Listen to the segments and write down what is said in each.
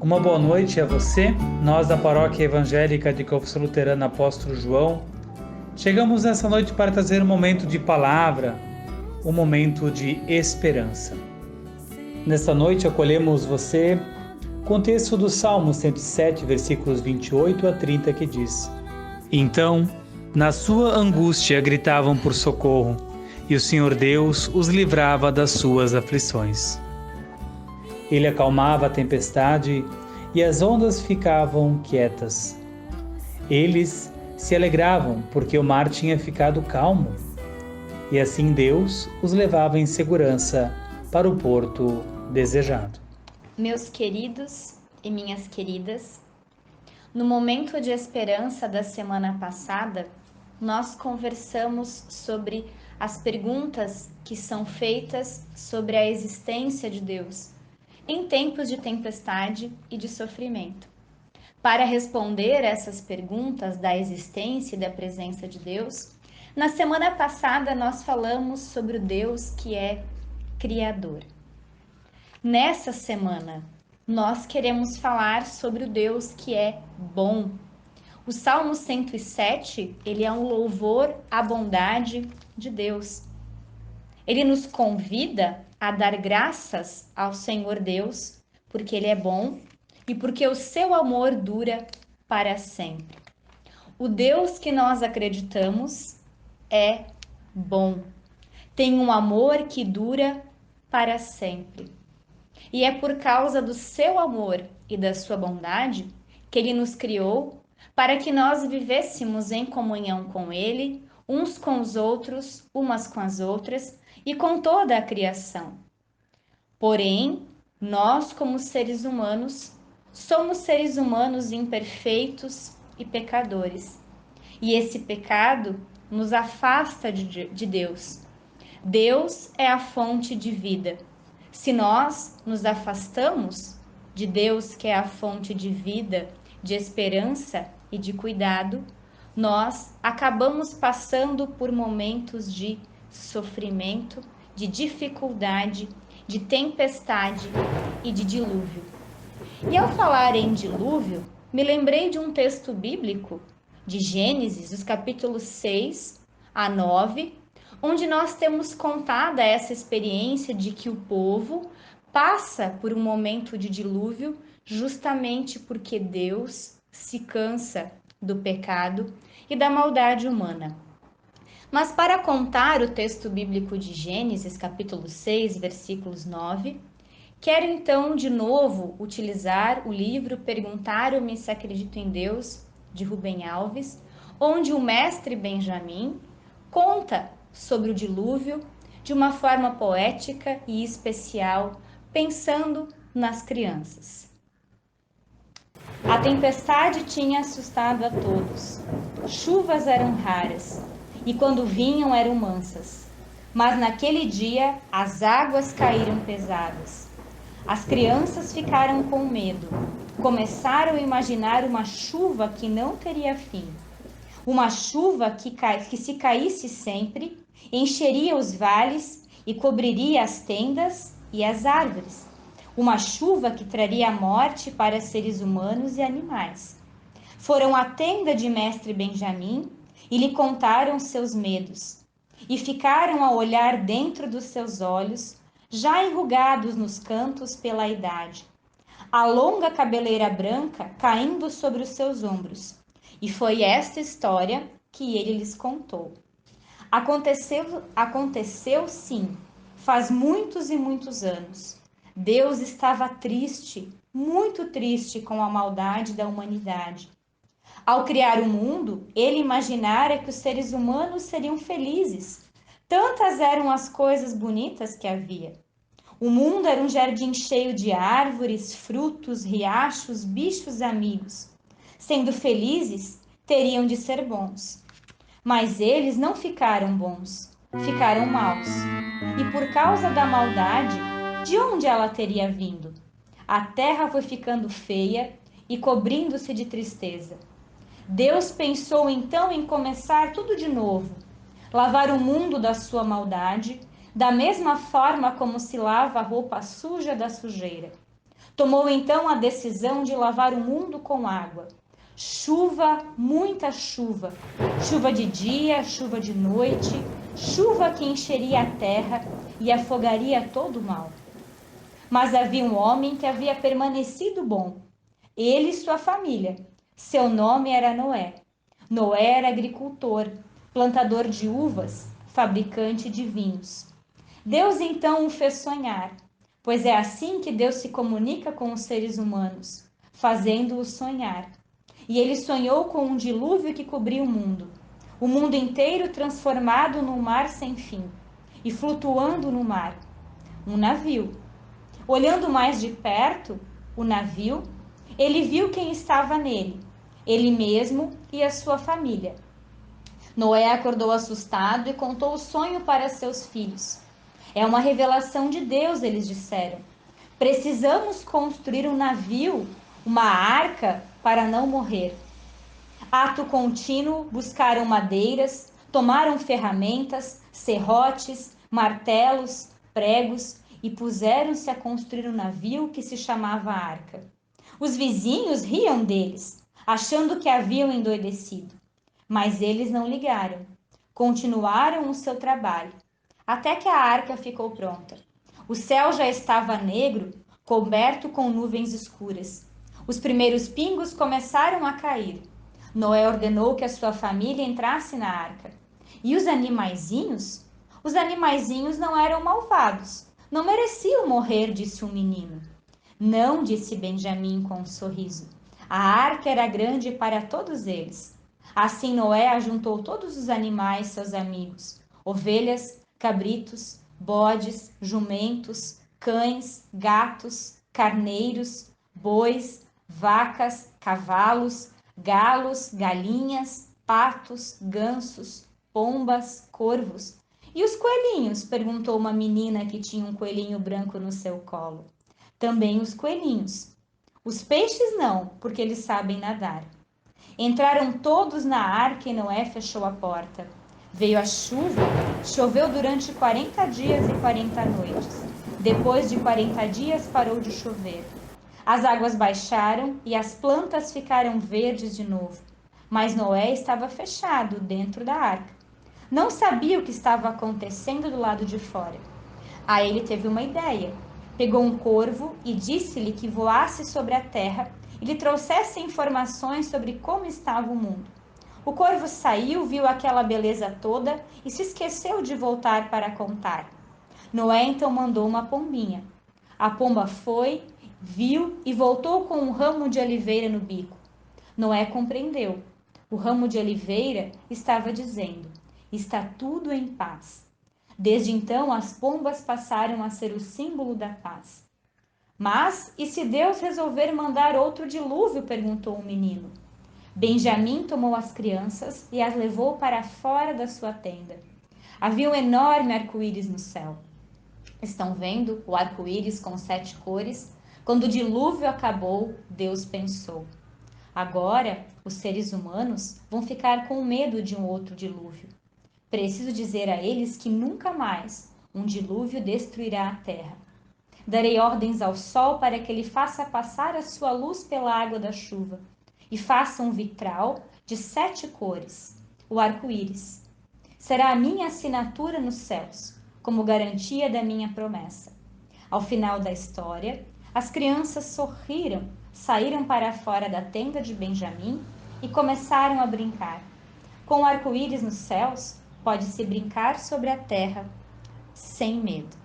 Uma boa noite a você. Nós da Paróquia Evangélica de Confissão Luterana Apóstolo João chegamos nessa noite para trazer um momento de palavra, um momento de esperança. Nesta noite acolhemos você com o texto do Salmo 107, versículos 28 a 30, que diz: Então, na sua angústia gritavam por socorro, e o Senhor Deus os livrava das suas aflições. Ele acalmava a tempestade e as ondas ficavam quietas. Eles se alegravam porque o mar tinha ficado calmo. E assim Deus os levava em segurança para o porto desejado. Meus queridos e minhas queridas, no momento de esperança da semana passada, nós conversamos sobre as perguntas que são feitas sobre a existência de Deus em tempos de tempestade e de sofrimento. Para responder essas perguntas da existência e da presença de Deus, na semana passada nós falamos sobre o Deus que é Criador. Nessa semana, nós queremos falar sobre o Deus que é bom. O Salmo 107, ele é um louvor à bondade de Deus. Ele nos convida a dar graças ao Senhor Deus, porque Ele é bom e porque o seu amor dura para sempre. O Deus que nós acreditamos é bom, tem um amor que dura para sempre. E é por causa do seu amor e da sua bondade que Ele nos criou para que nós vivêssemos em comunhão com Ele, uns com os outros, umas com as outras e com toda a criação. Porém, nós, como seres humanos, somos seres humanos imperfeitos e pecadores. E esse pecado nos afasta de Deus. Deus é a fonte de vida. Se nós nos afastamos de Deus, que é a fonte de vida, de esperança e de cuidado, nós acabamos passando por momentos de sofrimento, de dificuldade, de tempestade e de dilúvio. E ao falar em dilúvio, me lembrei de um texto bíblico de Gênesis, os capítulos 6 a 9, onde nós temos contada essa experiência de que o povo passa por um momento de dilúvio justamente porque Deus se cansa do pecado e da maldade humana. Mas para contar o texto bíblico de Gênesis, capítulo 6, versículos 9, quero então de novo utilizar o livro Perguntaram-me se acredito em Deus, de Rubem Alves, onde o mestre Benjamin conta sobre o dilúvio de uma forma poética e especial, pensando nas crianças. A tempestade tinha assustado a todos. Chuvas eram raras e quando vinham eram mansas. Mas naquele dia as águas caíram pesadas. As crianças ficaram com medo. Começaram a imaginar uma chuva que não teria fim. Uma chuva que se caísse sempre, encheria os vales e cobriria as tendas e as árvores. Uma chuva que traria a morte para seres humanos e animais. Foram à tenda de mestre Benjamim e lhe contaram seus medos. E ficaram a olhar dentro dos seus olhos, já enrugados nos cantos pela idade. A longa cabeleira branca caindo sobre os seus ombros. E foi esta história que ele lhes contou. Aconteceu sim, faz muitos e muitos anos. Deus estava triste, muito triste com a maldade da humanidade. Ao criar o mundo, ele imaginara que os seres humanos seriam felizes. Tantas eram as coisas bonitas que havia. O mundo era um jardim cheio de árvores, frutos, riachos, bichos amigos. Sendo felizes, teriam de ser bons. Mas eles não ficaram bons, ficaram maus. E por causa da maldade, de onde ela teria vindo? A terra foi ficando feia e cobrindo-se de tristeza. Deus pensou então em começar tudo de novo, lavar o mundo da sua maldade, da mesma forma como se lava a roupa suja da sujeira. Tomou então a decisão de lavar o mundo com água. Chuva, muita chuva. Chuva de dia, chuva de noite, chuva que encheria a terra e afogaria todo o mal. Mas havia um homem que havia permanecido bom, ele e sua família. Seu nome era Noé. Noé era agricultor, plantador de uvas, fabricante de vinhos. Deus então o fez sonhar, pois é assim que Deus se comunica com os seres humanos, fazendo-os sonhar. E ele sonhou com um dilúvio que cobria o mundo inteiro transformado num mar sem fim, e flutuando no mar, um navio. Olhando mais de perto o navio, ele viu quem estava nele, ele mesmo e a sua família. Noé acordou assustado e contou o sonho para seus filhos. É uma revelação de Deus, eles disseram. Precisamos construir um navio, uma arca, para não morrer. Ato contínuo, buscaram madeiras, tomaram ferramentas, serrotes, martelos, pregos e puseram-se a construir um navio que se chamava arca. Os vizinhos riam deles, achando que haviam endoidecido. Mas eles não ligaram. Continuaram o seu trabalho, até que a arca ficou pronta. O céu já estava negro, coberto com nuvens escuras. Os primeiros pingos começaram a cair. Noé ordenou que a sua família entrasse na arca. E os animaizinhos? Os animaizinhos não eram malvados. Não mereciam morrer, disse um menino. Não, disse Benjamim com um sorriso. A arca era grande para todos eles. Assim Noé ajuntou todos os animais, seus amigos: ovelhas, cabritos, bodes, jumentos, cães, gatos, carneiros, bois, vacas, cavalos, galos, galinhas, patos, gansos, pombas, corvos. E os coelhinhos? Perguntou uma menina que tinha um coelhinho branco no seu colo. Também os coelhinhos. Os peixes não, porque eles sabem nadar. Entraram todos na arca e Noé fechou a porta. Veio a chuva, choveu durante 40 dias e 40 noites. Depois de 40 dias parou de chover. As águas baixaram e as plantas ficaram verdes de novo. Mas Noé estava fechado dentro da arca. Não sabia o que estava acontecendo do lado de fora. Aí ele teve uma ideia. Pegou um corvo e disse-lhe que voasse sobre a terra e lhe trouxesse informações sobre como estava o mundo. O corvo saiu, viu aquela beleza toda e se esqueceu de voltar para contar. Noé então mandou uma pombinha. A pomba foi, viu e voltou com um ramo de oliveira no bico. Noé compreendeu. O ramo de oliveira estava dizendo: está tudo em paz. Desde então, as pombas passaram a ser o símbolo da paz. Mas, e se Deus resolver mandar outro dilúvio? Perguntou o menino. Benjamim tomou as crianças e as levou para fora da sua tenda. Havia um enorme arco-íris no céu. Estão vendo o arco-íris com 7 cores? Quando o dilúvio acabou, Deus pensou: agora os seres humanos vão ficar com medo de um outro dilúvio. Preciso dizer a eles que nunca mais um dilúvio destruirá a terra. Darei ordens ao sol para que ele faça passar a sua luz pela água da chuva e faça um vitral de 7 cores, o arco-íris. Será a minha assinatura nos céus, como garantia da minha promessa. Ao final da história, as crianças sorriram, saíram para fora da tenda de Benjamim e começaram a brincar. Com o arco-íris nos céus, pode-se brincar sobre a terra sem medo.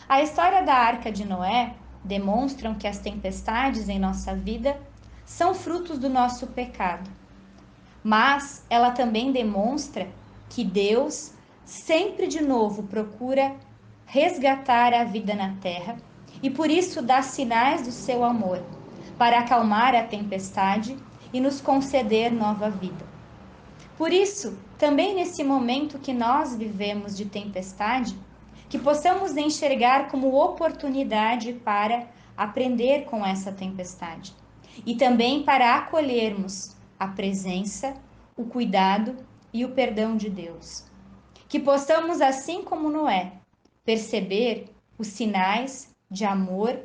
A história da Arca de Noé demonstram que as tempestades em nossa vida são frutos do nosso pecado. Mas ela também demonstra que Deus sempre de novo procura resgatar a vida na terra e por isso dá sinais do seu amor para acalmar a tempestade e nos conceder nova vida. Por isso, também nesse momento que nós vivemos de tempestade, que possamos enxergar como oportunidade para aprender com essa tempestade e também para acolhermos a presença, o cuidado e o perdão de Deus. Que possamos, assim como Noé, perceber os sinais de amor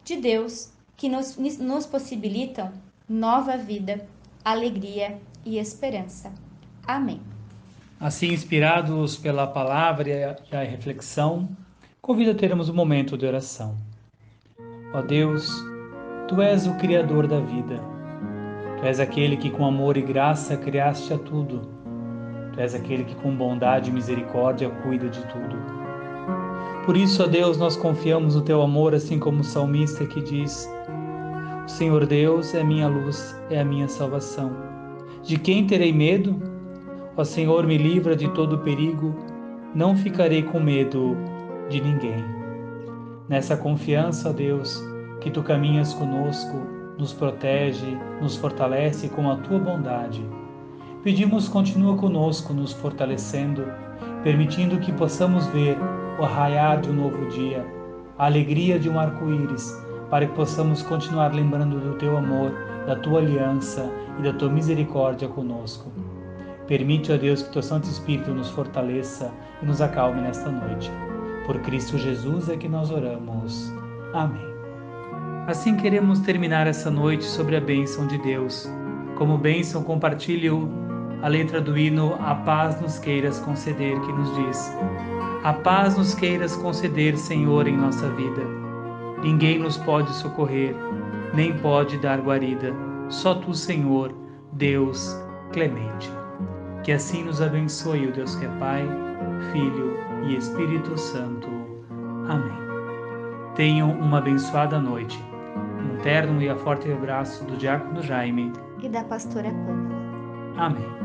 de Deus que nos possibilitam nova vida, alegria e esperança. Amém. Assim, inspirados pela palavra e a reflexão, convido a termos um momento de oração. Ó Deus, Tu és o Criador da vida. Tu és aquele que com amor e graça criaste a tudo. Tu és aquele que com bondade e misericórdia cuida de tudo. Por isso, ó Deus, nós confiamos no Teu amor, assim como o salmista que diz: O Senhor Deus é minha luz, é a minha salvação. De quem terei medo? Ó Senhor, me livra de todo perigo, não ficarei com medo de ninguém. Nessa confiança, ó Deus, que Tu caminhas conosco, nos protege, nos fortalece com a Tua bondade. Pedimos, continua conosco, nos fortalecendo, permitindo que possamos ver o raiar de um novo dia, a alegria de um arco-íris, para que possamos continuar lembrando do Teu amor, da Tua aliança e da Tua misericórdia conosco. Permite, ó Deus, que Teu Santo Espírito nos fortaleça e nos acalme nesta noite. Por Cristo Jesus é que nós oramos. Amém. Assim queremos terminar essa noite sobre a bênção de Deus. Como bênção, compartilho a letra do hino A Paz nos queiras conceder, que nos diz: A paz nos queiras conceder, Senhor, em nossa vida. Ninguém nos pode socorrer, nem pode dar guarida. Só Tu, Senhor, Deus clemente. Que assim nos abençoe o Deus que é Pai, Filho e Espírito Santo. Amém. Tenham uma abençoada noite. Um terno e forte abraço do diácono Jaime E da pastora Pamela. Amém.